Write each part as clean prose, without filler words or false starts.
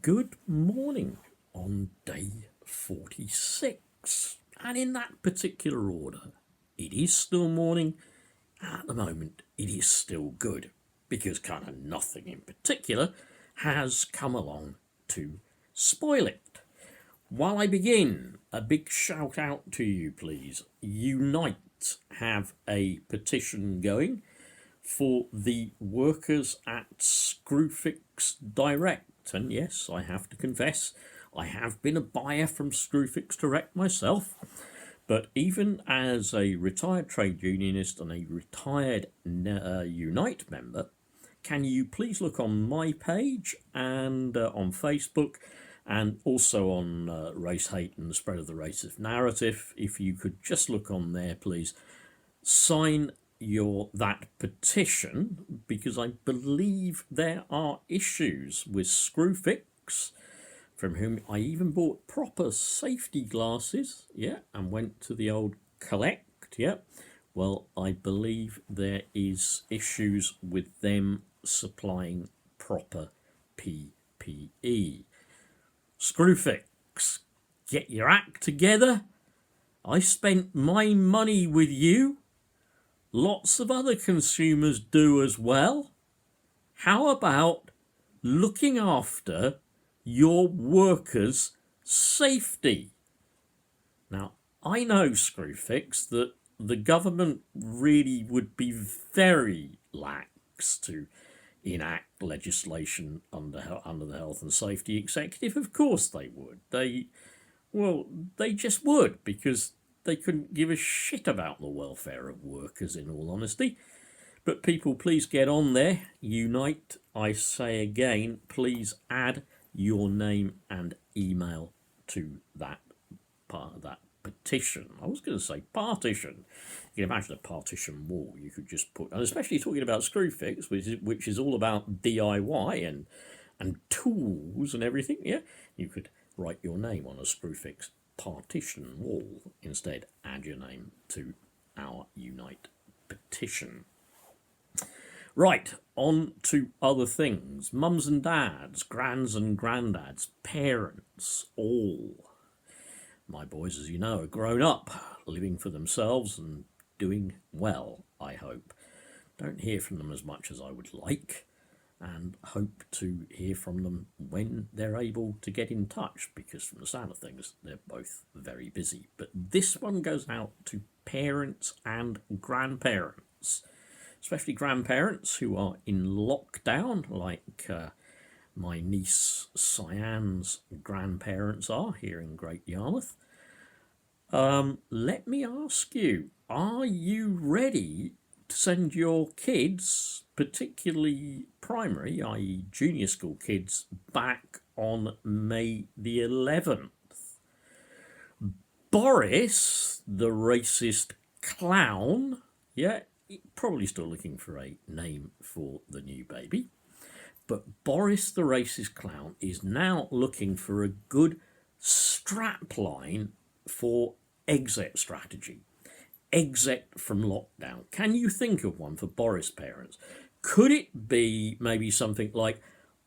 Good morning on day 46. And in that particular order, it is still morning. At the moment, it is still good because kind of nothing in particular has come along to spoil it. While I begin, a big shout out to you, please. Unite have a petition going for the workers at Screwfix Direct. And yes, I have to confess, I have been a buyer from Screwfix Direct myself. But even as a retired trade unionist and a retired Unite member, can you please look on my page and on Facebook and also on Race Hate and the Spread of the Racist Narrative? If you could just look on there, please. Sign that petition, because I believe there are issues with Screwfix, from whom I even bought proper safety glasses, and went to the old collect, Well, I believe there is issues with them supplying proper PPE. Screwfix, get your act together. I spent my money with you. Lots of other consumers do as well. How about looking after your workers' safety? Now, I know, Screwfix, that the government really would be very lax to enact legislation under the Health and Safety Executive. Of course they would. They just would, because they couldn't give a shit about the welfare of workers, in all honesty. But people, please get on there. Unite, I say again, please add your name and email to that part of that petition. I was going to say partition. You can imagine a partition wall. You could just put, and especially talking about Screwfix, which is all about DIY and tools and everything. You could write your name on a Screwfix partition wall. Instead, add your name to our Unite petition. Right, on to other things. Mums and dads, grands and granddads, parents, all. My boys, as you know, are grown up, living for themselves and doing well, I hope. Don't hear from them as much as I would like, and hope to hear from them when they're able to get in touch, because from the sound of things, they're both very busy. But this one goes out to parents and grandparents, especially grandparents who are in lockdown, like my niece Cyan's grandparents are here in Great Yarmouth. Let me ask you, are you ready to send your kids, particularly primary, i.e. junior school kids, back on May the 11th? Boris, the racist clown, probably still looking for a name for the new baby, but Boris, the racist clown, is now looking for a good strapline for exit strategy. Exit from lockdown. Can you think of one for Boris parents? Could it be maybe something like,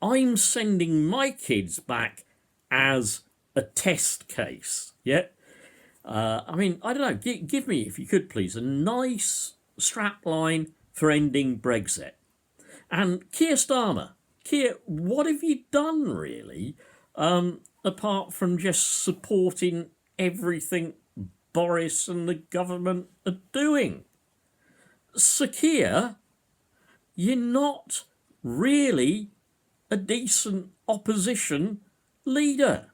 I'm sending my kids back as a test case? I don't know. Give me, if you could please, a nice strapline for ending Brexit. And Keir Starmer, Keir, what have you done really, apart from just supporting everything Boris and the government are doing? Sir Keir, you're not really a decent opposition leader.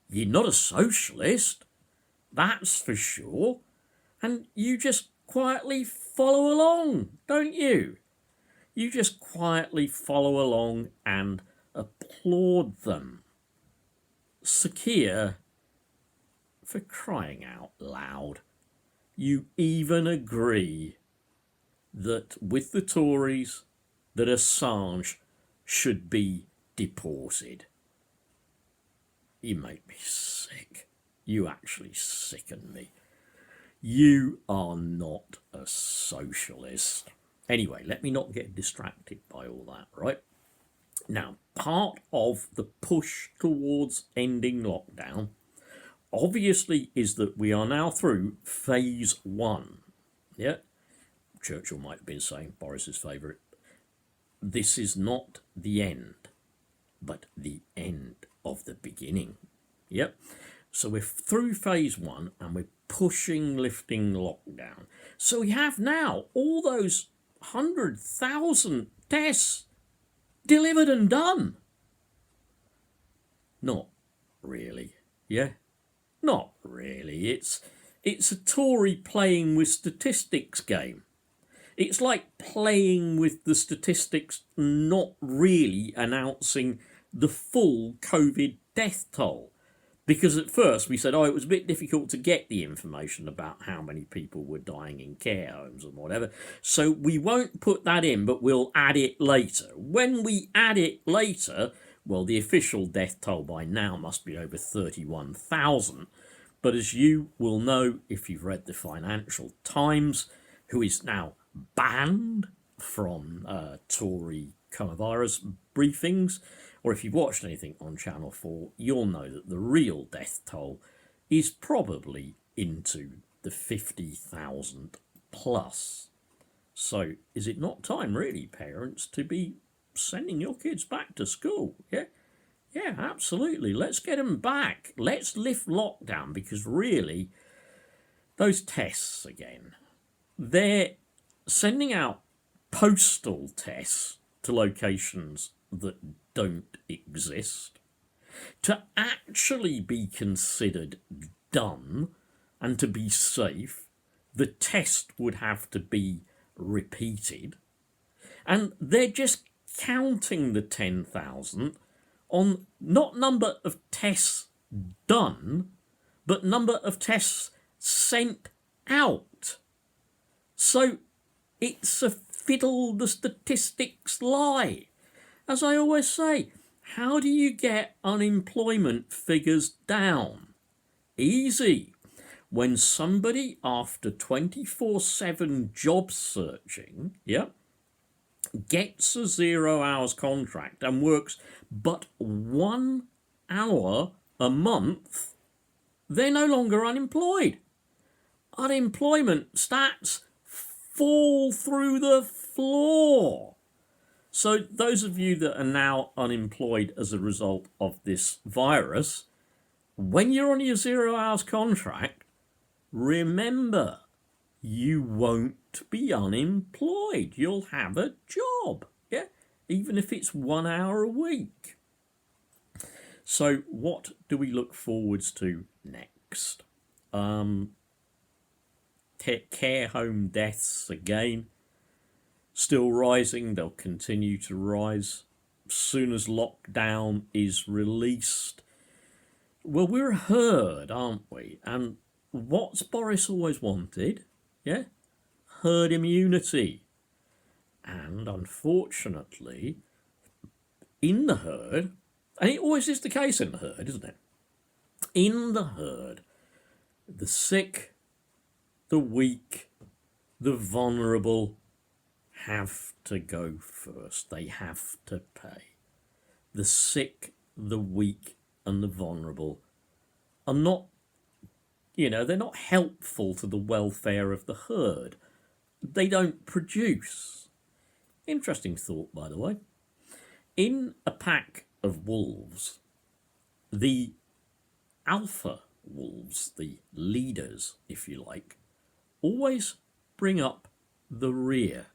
You're not a socialist, that's for sure. And you just quietly follow along, don't you? You just quietly follow along and applaud them. Sir Keir, for crying out loud, you even agree that with the Tories that Assange should be deported. You make me sick. You actually sicken me. You are not a socialist. Anyway, let me not get distracted by all that, right? Now, part of the push towards ending lockdown obviously is that we are now through phase one. Yeah, Churchill might have been saying, Boris's favourite, this is not the end, but the end of the beginning. Yep. So we're through phase one and we're pushing lifting lockdown. So we have now all those 100,000 tests delivered and done. Not really. Yeah. Not really. It's a Tory playing with statistics game. It's like playing with the statistics, not really announcing the full COVID death toll. Because at first we said, it was a bit difficult to get the information about how many people were dying in care homes and whatever. So we won't put that in, but we'll add it later. When we add it later, well, the official death toll by now must be over 31,000. But as you will know if you've read the Financial Times, who is now banned from Tory coronavirus briefings, or if you've watched anything on Channel 4, you'll know that the real death toll is probably into the 50,000 plus. So is it not time, really, parents, to be sending your kids back to school? Yeah, absolutely. Let's get them back. Let's lift lockdown, because really, those tests again, they're sending out postal tests to locations that don't exist. To actually be considered done and to be safe, the test would have to be repeated. And they're just counting the 10,000 on not number of tests done, but number of tests sent out. So it's a fiddle the statistics lie. As I always say, how do you get unemployment figures down? Easy. When somebody, after 24/7 job searching, gets a 0 hours contract and works but 1 hour a month, they're no longer unemployed. Unemployment stats fall through the floor. So those of you that are now unemployed as a result of this virus, when you're on your 0 hours contract, remember, you won't be unemployed. You'll have a job, even if it's 1 hour a week. So what do we look forwards to next? Care home deaths again, still rising. They'll continue to rise as soon as lockdown is released. Well, we're a herd, aren't we? And what's Boris always wanted? Herd immunity. And unfortunately, in the herd, and it always is the case in the herd, isn't it? In the herd, the sick, the weak, the vulnerable have to go first. They have to pay. The sick, the weak, and the vulnerable are not, they're not helpful to the welfare of the herd. They don't produce. Interesting thought, by the way. In a pack of wolves, the alpha wolves, the leaders, if you like, always bring up the rear.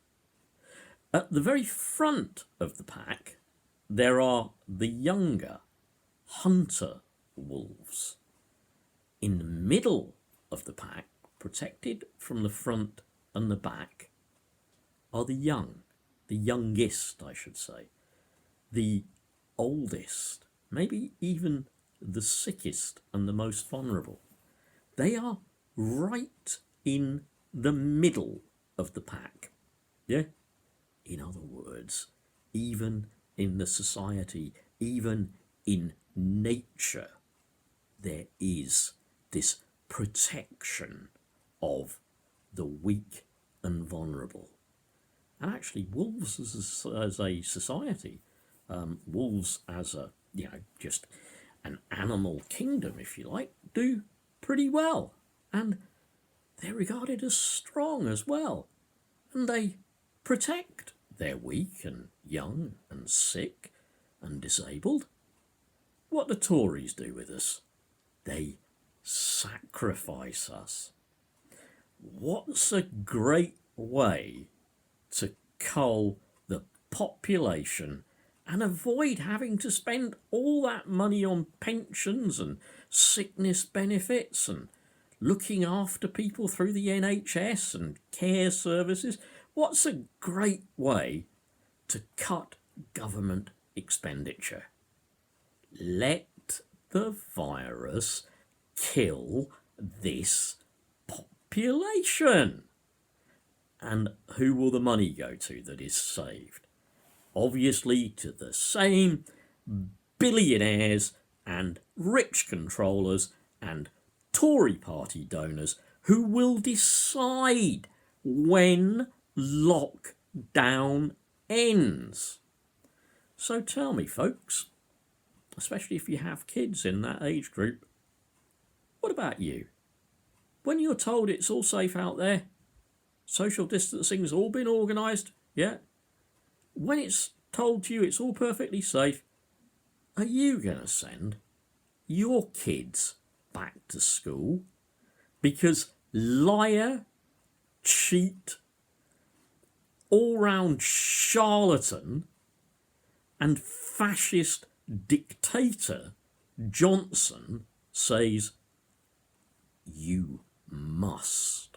At the very front of the pack, there are the younger hunter wolves. In the middle of the pack, protected from the front and the back, are the youngest, I should say, the oldest, maybe even the sickest and the most vulnerable. They are right in the middle of the pack. In other words, even in the society, even in nature, there is this protection of the weak and vulnerable. And actually, wolves as a society wolves as a, just an animal kingdom, if you like, do pretty well. And they're regarded as strong as well. And they protect their weak and young and sick and disabled. What do Tories do with us? They sacrifice us. What's a great way to cull the population and avoid having to spend all that money on pensions and sickness benefits and looking after people through the NHS and care services? What's a great way to cut government expenditure? Let the virus kill this population. And who will the money go to that is saved? Obviously to the same billionaires and rich controllers and Tory party donors who will decide when lockdown ends. So tell me, folks, especially if you have kids in that age group, what about you? When you're told it's all safe out there, social distancing's all been organised, yeah? When it's told to you it's all perfectly safe, are you going to send your kids back to school because liar, cheat, all-round charlatan and fascist dictator Johnson says you must?